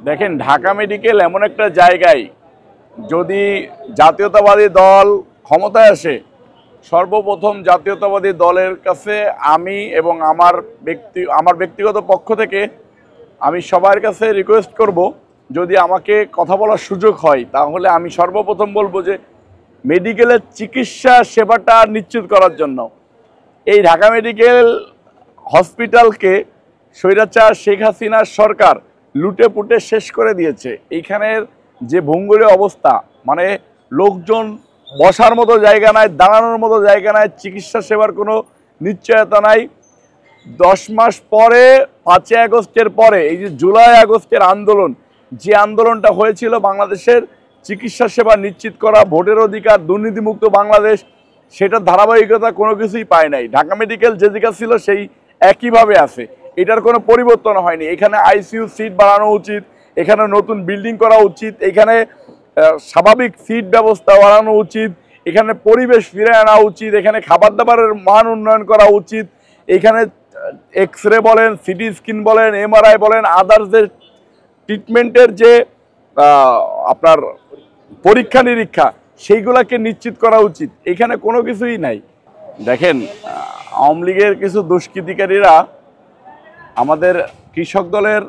দেখেন, ঢাকা মেডিকেল এমন একটা জায়গায় যদি জাতীয়তাবাদী দল ক্ষমতায় আসে, সর্বপ্রথম জাতীয়তাবাদী দলের কাছে আমি এবং আমার ব্যক্তিগত পক্ষ থেকে আমি সবার কাছে রিকোয়েস্ট করব, যদি আমাকে কথা বলার সুযোগ হয় তাহলে আমি সর্বপ্রথম বলবো যে মেডিকেলের চিকিৎসা সেবাটা নিশ্চিত করার জন্য এই ঢাকা মেডিকেল হসপিটালকে স্বৈরাচার শেখ হাসিনার সরকার লুটে পুটে শেষ করে দিয়েছে। এইখানের যে ভঙ্গুর অবস্থা, মানে লোকজন বসার মতো জায়গা নাই, দাঁড়ানোর মতো জায়গা নাই, চিকিৎসা সেবার কোনো নিশ্চয়তা নাই। 10 মাস পরে 5ই আগস্টের পরে এই যে জুলাই আগস্টের আন্দোলন, যে আন্দোলনটা হয়েছিল বাংলাদেশের চিকিৎসা সেবা নিশ্চিত করা, ভোটের অধিকার, দুর্নীতিমুক্ত বাংলাদেশ, সেটার ধারাবাহিকতা কোনো কিছুই পায় নাই। ঢাকা মেডিকেল যে দিকে ছিল সেই একইভাবে আছে, এটার কোনো পরিবর্তন হয়নি। এখানে আইসিইউ সিট বাড়ানো উচিত, এখানে নতুন বিল্ডিং করা উচিত, এখানে স্বাভাবিক সিট ব্যবস্থা বাড়ানো উচিত, এখানে পরিবেশ ফিরে আনা উচিত, এখানে খাবার দাবারের মান উন্নয়ন করা উচিত, এখানে এক্স রে বলেন, সিটি স্ক্যান বলেন, এমআরআই বলেন, আদার্সদের ট্রিটমেন্টের যে আপনার পরীক্ষা নিরীক্ষা সেইগুলোকে নিশ্চিত করা উচিত। এখানে কোনো কিছুই নাই। দেখেন, আওয়ামী লীগের কিছু দুষ্কৃতিকারীরা আমাদের কৃষক দলের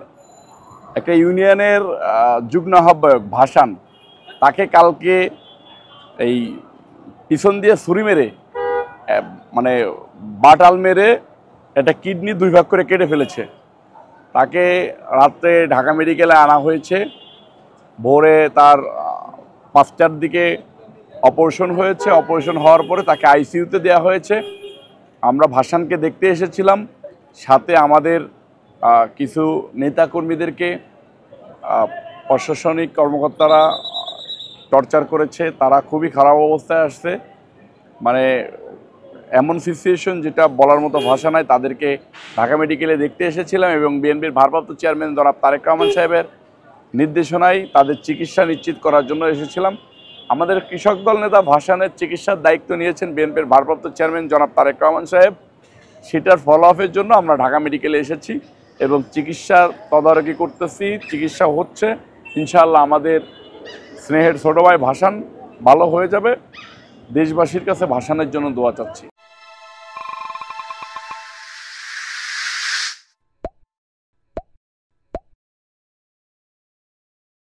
একটা ইউনিয়নের যুগ্ম আহ্বায়ক ভাসান, তাকে কালকে এই পিছন দিয়ে ছুরি মেরে, মানে বাটাল মেরে একটা কিডনি 2 ভাগ করে কেটে ফেলেছে। তাকে রাত্রে ঢাকা মেডিকেলে আনা হয়েছে, ভোরে তার 5টার দিকে অপারেশন হয়েছে। অপারেশন হওয়ার পরে তাকে আইসিইউতে দেওয়া হয়েছে। আমরা ভাসানকে দেখতে এসেছিলাম, সাথে আমাদের কিছু নেতাকর্মীদেরকে প্রশাসনিক কর্মকর্তারা টর্চার করেছে, তারা খুবই খারাপ অবস্থায় আসছে, মানে এমন সিচুয়েশন যেটা বলার মতো ভাষা নাই। তাদেরকে ঢাকা মেডিকেলে দেখতে এসেছিলাম এবং বিএনপির ভারপ্রাপ্ত চেয়ারম্যান জনাব তারেক রহমান সাহেবের নির্দেশনায় তাদের চিকিৎসা নিশ্চিত করার জন্য এসেছিলাম। আমাদের কৃষক দল নেতা ভাসানের চিকিৎসার দায়িত্ব নিয়েছেন বিএনপির ভারপ্রাপ্ত চেয়ারম্যান জনাব তারেক রহমান সাহেব। সেটার ফলো আপের জন্য আমরা ঢাকা মেডিকেলে এসেছি এবং চিকিৎসার তদারকি করতেছি, চিকিৎসা হচ্ছে। ইনশাআল্লাহ আমাদের স্নেহের ছোট ভাই ভাসান ভালো হয়ে যাবে। দেশবাসীর কাছে ভাসানের জন্য দোয়া চাচ্ছি।